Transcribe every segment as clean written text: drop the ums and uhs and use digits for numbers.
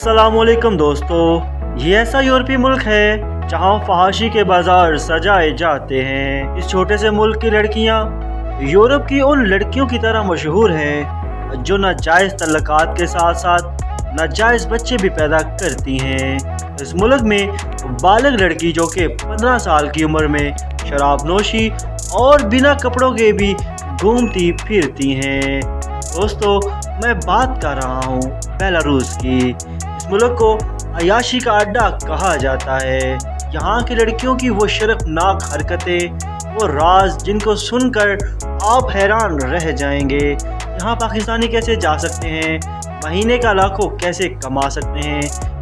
अस्सलामुअलैकुम दोस्तों, ये ऐसा यूरोपीय मुल्क है जहाँ फहाशी के बाजार सजाए जाते हैं। इस छोटे से मुल्क की लड़कियाँ यूरोप की उन लड़कियों की तरह मशहूर हैं जो नाजायज तल्लुकात के साथ साथ नाजायज बच्चे भी पैदा करती हैं। इस मुल्क में बालिग लड़की जो कि 15 साल की उम्र में शराब नोशी और बिना कपड़ों के भी घूमती फिरती हैं। दोस्तों, मैं बात कर रहा हूँ बेलारूस की। इस मुल्क को अयाशी का अड्डा कहा जाता है। यहाँ की लड़कियों की वो शर्मनाक हरकतें, वो राज जिनको सुनकर आप हैरान रह जाएंगे। यहाँ पाकिस्तानी कैसे जा सकते हैं, महीने का लाखों कैसे कमा सकते हैं,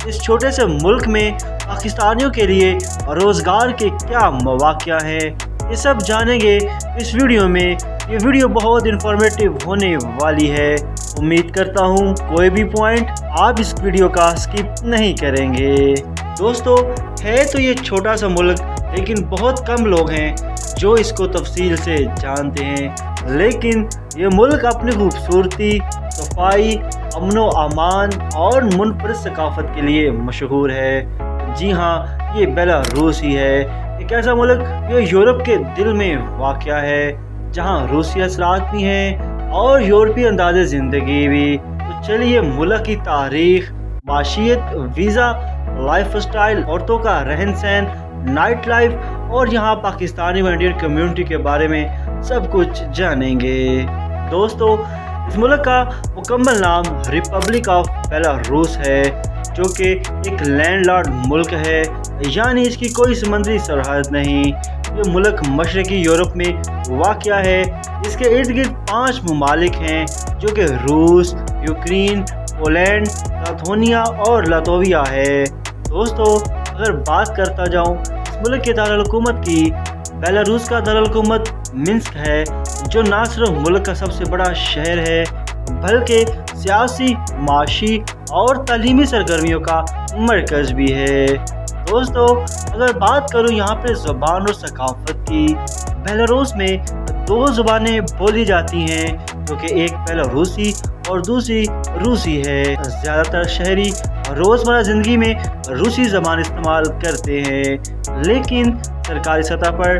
इस छोटे से मुल्क में पाकिस्तानियों के लिए रोज़गार के क्या मौक़े हैं, ये सब जानेंगे इस वीडियो में। ये वीडियो बहुत इन्फॉर्मेटिव होने वाली है। उम्मीद करता हूँ कोई भी पॉइंट आप इस वीडियो का स्किप नहीं करेंगे। दोस्तों, है तो ये छोटा सा मुल्क, लेकिन बहुत कम लोग हैं जो इसको तफसील से जानते हैं। लेकिन ये मुल्क अपनी खूबसूरती, सफाई, अमनो अमान और मुनफरद सकाफत के लिए मशहूर है। जी हाँ, ये बेलारूस ही है। एक ऐसा मुल्क जो यूरोप के दिल में वाक़या है, जहाँ रूसी असरात भी हैं और यूरोपीय अंदाज़े ज़िंदगी भी। तो चलिए मुल्क की तारीख, माशियत, वीज़ा, लाइफ स्टाइल, औरतों का रहन सहन, नाइट लाइफ और यहाँ पाकिस्तानी व इंडियन कम्युनिटी के बारे में सब कुछ जानेंगे। दोस्तों, इस मुल्क का मुकम्मल नाम रिपब्लिक ऑफ बेलारूस है, जो कि एक लैंडलॉर्ड मुल्क है, यानी इसकी कोई समुद्री सरहद नहीं। ये मुल्क मशरकी यूरोप में वाक़या है। इसके इर्द गिर्द 5 ममालिक हैं, जो कि रूस, यूक्रेन, पोलैंड, लिथुआनिया और लातविया है। दोस्तों, अगर बात करता जाऊँ इस मुल्क के दारुल-हुकूमत की, बेलारूस का दारुल-हुकूमत मिन्स्क है, जो ना सिर्फ मुल्क का सबसे बड़ा शहर है, बल्कि सियासी, माशी और तालीमी सरगर्मियों का मरकज़ भी है। दोस्तों, अगर बात करूँ यहाँ पे ज़ुबान और सकाफ़त की, बेलारूस में 2 ज़ुबानें बोली जाती हैं, जो कि एक बेलारूसी और दूसरी रूसी है। ज़्यादातर शहरी रोज़मर्रा ज़िंदगी में रूसी ज़बान इस्तेमाल करते हैं, लेकिन सरकारी सतह पर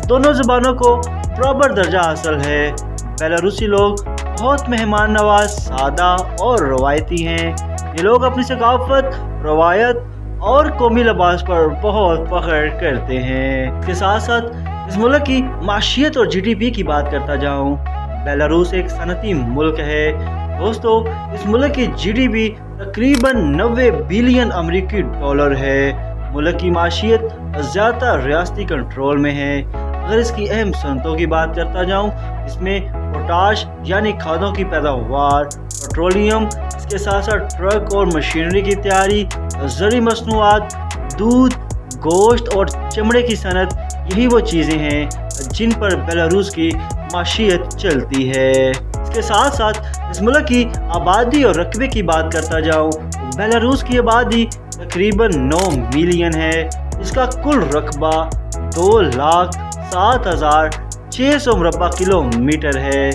दोनों ज़बानों को बराबर दर्जा हासिल है। बेलारूसी लोग बहुत मेहमान नवाज, सादा और रवायती हैं। ये लोग अपनी सकाफ़त, रवायत और कौमी लिबास पर बहुत फ़ख्र करते हैं। इसके साथ साथ इस मुल्क की माशियत और GDP की बात करता जाऊँ, बेलारूस एक सनती मुल्क है। दोस्तों, इस मुल्क की GDP तकरीबन 90 बिलियन अमेरिकी डॉलर है। मुल्क की माशियत ज़्यादातर रियासती कंट्रोल में है। अगर इसकी अहम सनतों की बात करता जाऊँ, इसमें पोटाश यानी खादों की पैदावार, पेट्रोलियम, इसके साथ साथ ट्रक और मशीनरी की तैयारी, ज़रूरी मसनूआत, दूध, गोश्त और चमड़े की सनत, यही वो चीज़ें हैं जिन पर बेलारूस की माशियत चलती है। इसके साथ साथ इस मुल्क की आबादी और रकबे की बात करता जाऊँ, बेलारूस की आबादी तकरीबन 9 मिलियन है। इसका कुल रकबा 2,07,600 मुरब्बा किलोमीटर है।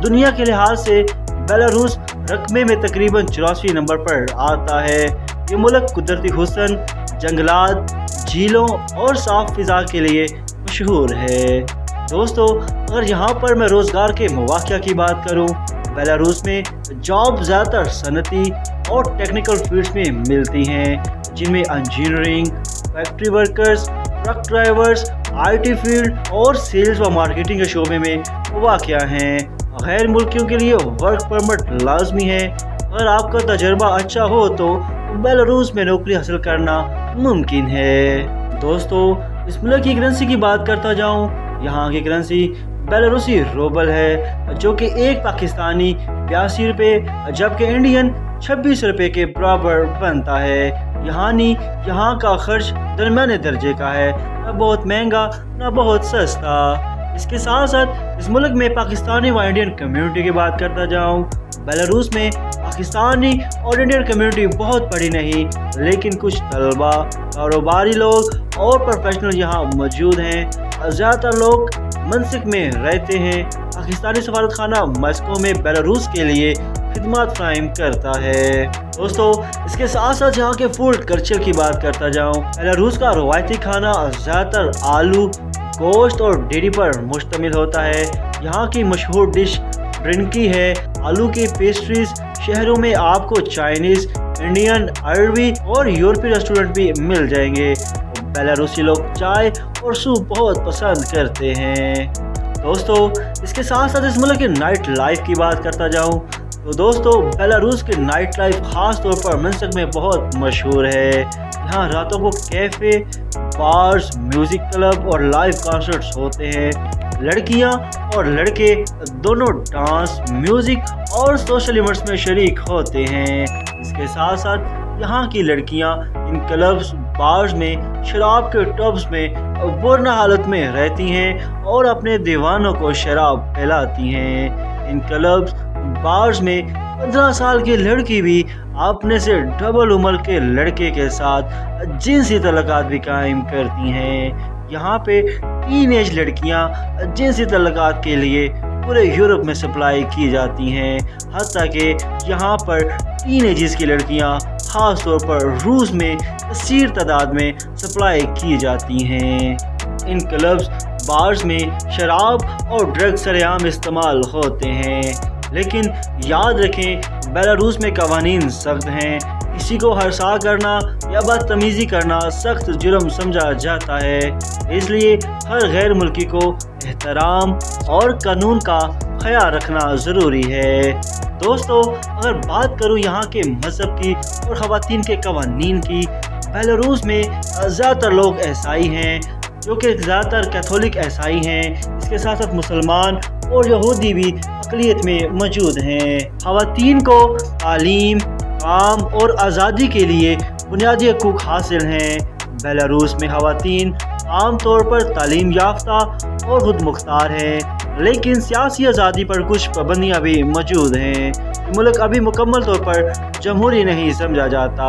दुनिया के लिहाज से बेलारूस रकबे में तकरीबन 84 नंबर पर आता है। ये मुल्क कुदरती हुस्न, जंगलात, झीलों और साफ फिजा के लिए मशहूर है। दोस्तों, अगर यहाँ पर मैं रोज़गार के मौक़े की बात करूँ, बेलारूस में जॉब ज़्यादातर सनती और टेक्निकल फील्ड्स में मिलती हैं, जिनमें engineering, factory workers, truck drivers, IT field और सेल्स व मार्केटिंग के शोबे में वाक़या हैं। गैर मुल्कियों के लिए वर्क परमिट लाजमी है। अगर आपका तजर्बा अच्छा हो तो बेलारूस में नौकरी हासिल करना मुमकिन है। दोस्तों, इस मुल्क की करेंसी की बात करता जाऊँ, यहाँ की करेंसी बेलारूसी रूबल है, जो कि एक पाकिस्तानी 82 रुपये जबकि इंडियन 26 रुपये के बराबर बनता है। यहाँ का खर्च दरमियाने दर्जे का है, न बहुत महंगा न बहुत सस्ता। इसके साथ साथ इस मुल्क में पाकिस्तानी व इंडियन कम्युनिटी की बात करता जाऊँ, बेलारूस में पाकिस्तानी और इंडियन कम्युनिटी बहुत बड़ी नहीं, लेकिन कुछ तलबा, कारोबारी लोग और प्रोफेशनल यहाँ मौजूद हैं। ज़्यादातर लोग मंसिक में रहते हैं। पाकिस्तानी सफारतखाना मस्को में बेलारूस के लिए खिदमत फ्राहम करता है। दोस्तों इसके साथ साथ यहाँ के फूड कल्चर की बात करता जाऊँ, बेलारूस का रवायती खाना ज़्यादातर आलू, गोश्त और डेयरी पर मुश्तमिल होता है। यहाँ की मशहूर डिश ब्रिनकी है। आलू की पेस्ट्रीज शहरों में आपको चाइनीज, इंडियन, अरबी और यूरोपीय रेस्टोरेंट भी मिल जाएंगे। बेलारूसी लोग चाय और सूप बहुत पसंद करते हैं। दोस्तों इसके साथ साथ इस मुल्क के नाइट लाइफ की बात करता जाऊं तो दोस्तों बेलारूस के नाइट लाइफ खास तौर पर मिन्स्क में बहुत मशहूर है। यहाँ रातों को कैफे, बार्स, म्यूजिक क्लब और लाइव कॉन्सर्ट्स होते हैं। लड़कियाँ और लड़के दोनों डांस, म्यूजिक और सोशल इवेंट्स में शरीक होते हैं। इसके साथ साथ यहाँ की लड़कियाँ इन क्लब्स, बार्स में शराब के टब्स में वरना हालत में रहती हैं और अपने दीवानों को शराब पिलाती हैं। इन क्लब्स, बार्स में 15 साल की लड़की भी अपने से डबल उम्र के लड़के के साथ जिनसी तल्लुकात भी कायम करती हैं। यहाँ पे टीनेज लड़कियाँ जिनसी तल्लुकात के लिए पूरे यूरोप में सप्लाई की जाती हैं। हत्ता कि यहाँ पर टीनेजर्स की लड़कियाँ खास तौर पर रूस में कसीर तादाद में सप्लाई की जाती हैं। इन क्लब्स, बार्स में शराब और ड्रग्स सरेआम इस्तेमाल होते हैं। लेकिन याद रखें बेलारूस में कवानीन सख्त हैं। किसी को हरसा करना या बदतमीजी करना सख्त जुर्म समझा जाता है। इसलिए हर गैर मुल्की को एहतराम और कानून का ख्याल रखना ज़रूरी है। दोस्तों अगर बात करूं यहाँ के मज़हब की और ख़वातीन के कवानीन की, बेलारूस में ज़्यादातर लोग ईसाई हैं, जो कि ज़्यादातर कैथोलिक ईसाई हैं। इसके साथ साथ मुसलमान और यहूदी भी अक़लियत में मौजूद हैं। ख़वातीन को तालीम, काम और आज़ादी के लिए बुनियादी हकूक़ हासिल हैं। बेलारूस में ख़वातीन आम तौर पर तालीम याफ्ता और खुद मुख्तार हैं, लेकिन सियासी आज़ादी पर कुछ पाबंदियाँ भी मौजूद हैं। मुल्क अभी मुकम्मल तौर पर जमहूरी नहीं समझा जाता।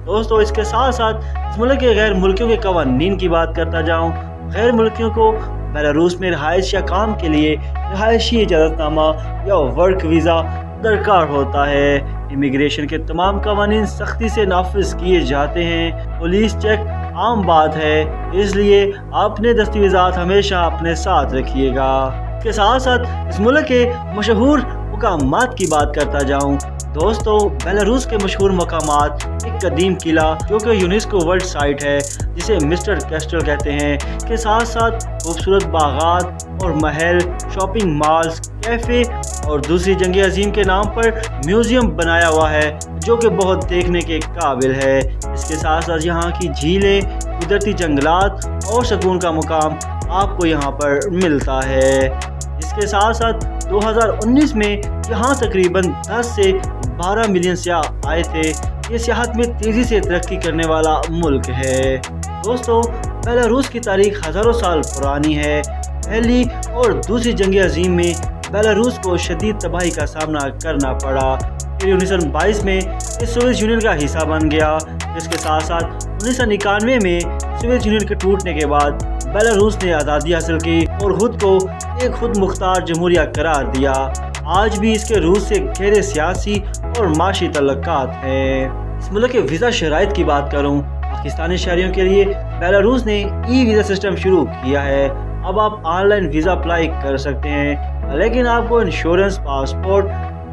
दोस्तों इसके साथ साथ इस मुल्क के गैर मुल्कियों के कवानीन की बात करता जाऊँ। गैर मुल्कियों को बेलारूस में रहायश या काम के लिए रहायशी इजाज़तनामा या वर्क वीज़ा दरकार होता है। इमिग्रेशन के तमाम कवानीन सख्ती से नाफिज किए जाते हैं। पुलिस चेक आम बात है, इसलिए अपने दस्तावेज़ात हमेशा अपने साथ रखिएगा। इसके साथ साथ इस मुल्क के मशहूर मकामात की बात करता जाऊँ। दोस्तों बेलारूस के मशहूर मकामात एक कदीम किला जो कि यूनेस्को वर्ल्ड साइट है, जिसे मिस्टर कैस्टल कहते हैं, के साथ साथ खूबसूरत बागात और महल, शॉपिंग मॉल्स, कैफ़े और दूसरी जंग अजीम के नाम पर म्यूज़ियम बनाया हुआ है, जो कि बहुत देखने के काबिल है। इसके साथ साथ यहाँ की झीलें, कुदरती जंगलात और सुकून का मुकाम आपको यहाँ पर मिलता है। इसके साथ साथ 2019 में यहाँ तकरीबन 10 से 12 मिलियन सयाह आए थे। ये सियाहत में तेज़ी से तरक्की करने वाला मुल्क है। दोस्तों बेलारूस की तारीख हज़ारों साल पुरानी है। पहली और दूसरी जंग अजीम में बेलारूस को शदीद तबाही का सामना करना पड़ा। फिर 1922 में इस सोवियत यूनियन का हिस्सा बन गया। इसके साथ साथ 1991 में सोवियत यूनियन के टूटने के बाद बेलारूस ने आज़ादी हासिल की और खुद को एक खुद मुख्तार जमहूरिया करार दिया। आज भी इसके रूस से गहरे सियासी और माशी तल्लुकात हैं। इस मुल्क के वीज़ा शराइत की बात करूँ, पाकिस्तानी शहरियों के लिए बेलारूस ने ई वीज़ा सिस्टम शुरू किया है। अब आप ऑनलाइन वीज़ा अप्लाई कर सकते हैं, लेकिन आपको इंश्योरेंस, पासपोर्ट,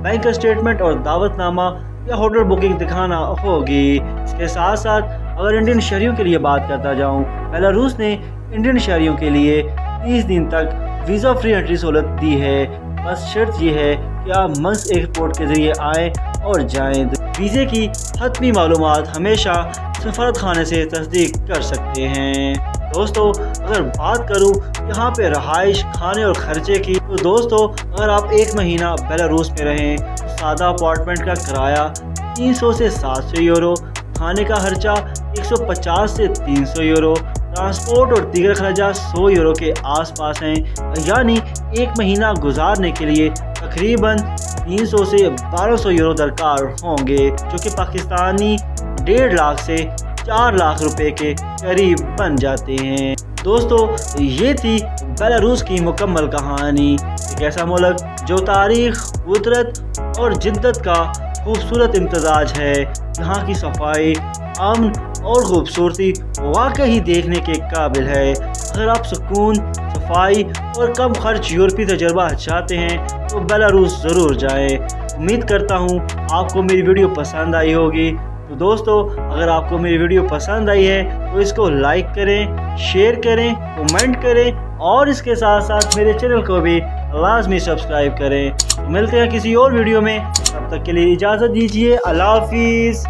बैंक स्टेटमेंट और दावतनामा या होटल बुकिंग दिखाना होगी। इसके साथ साथ अगर इंडियन शहरियों के लिए बात करता जाऊँ, बेलारूस ने इंडियन शहरियों के लिए 30 दिन तक वीज़ा फ्री एंट्री सहूलत दी है। बस शर्त ये है कि आप मिन्स्क एयरपोर्ट के ज़रिए आएँ और जाएँ। वीज़े की हतमी मालूमात हमेशा सफारत खाने से तस्दीक कर सकते हैं। दोस्तों अगर बात करूँ यहाँ पे रहाइश, खाने और खर्चे की, तो दोस्तों अगर आप एक महीना बेलारूस में रहें तो सादा अपार्टमेंट का किराया 300 से 700 यूरो, खाने का खर्चा 150 से 300 यूरो, ट्रांसपोर्ट और दीगर खर्चा 100 यूरो के आसपास हैं। यानी एक महीना गुजारने के लिए तकरीबन 300 से 1200 यूरो दरकार होंगे, जो कि पाकिस्तानी 1.5 लाख से 4 लाख रुपए के करीब बन जाते हैं। दोस्तों ये थी बेलारूस की मुकम्मल कहानी। एक ऐसा मुल्क जो तारीख, कुदरत और जिद्दत का खूबसूरत इम्तजाज है। यहाँ की सफाई, अमन और खूबसूरती वाकई देखने के काबिल है। अगर आप सुकून, सफाई और कम खर्च यूरोपीय तजर्बा चाहते हैं तो बेलारूस ज़रूर जाएं। उम्मीद करता हूँ आपको मेरी वीडियो पसंद आई होगी। तो दोस्तों, अगर आपको मेरी वीडियो पसंद आई है तो इसको लाइक करें, शेयर करें, कमेंट करें और इसके साथ साथ मेरे चैनल को भी लाजमी सब्सक्राइब करें। तो मिलते हैं किसी और वीडियो में, तब तक के लिए इजाज़त दीजिए। अल्लाह हाफिज़।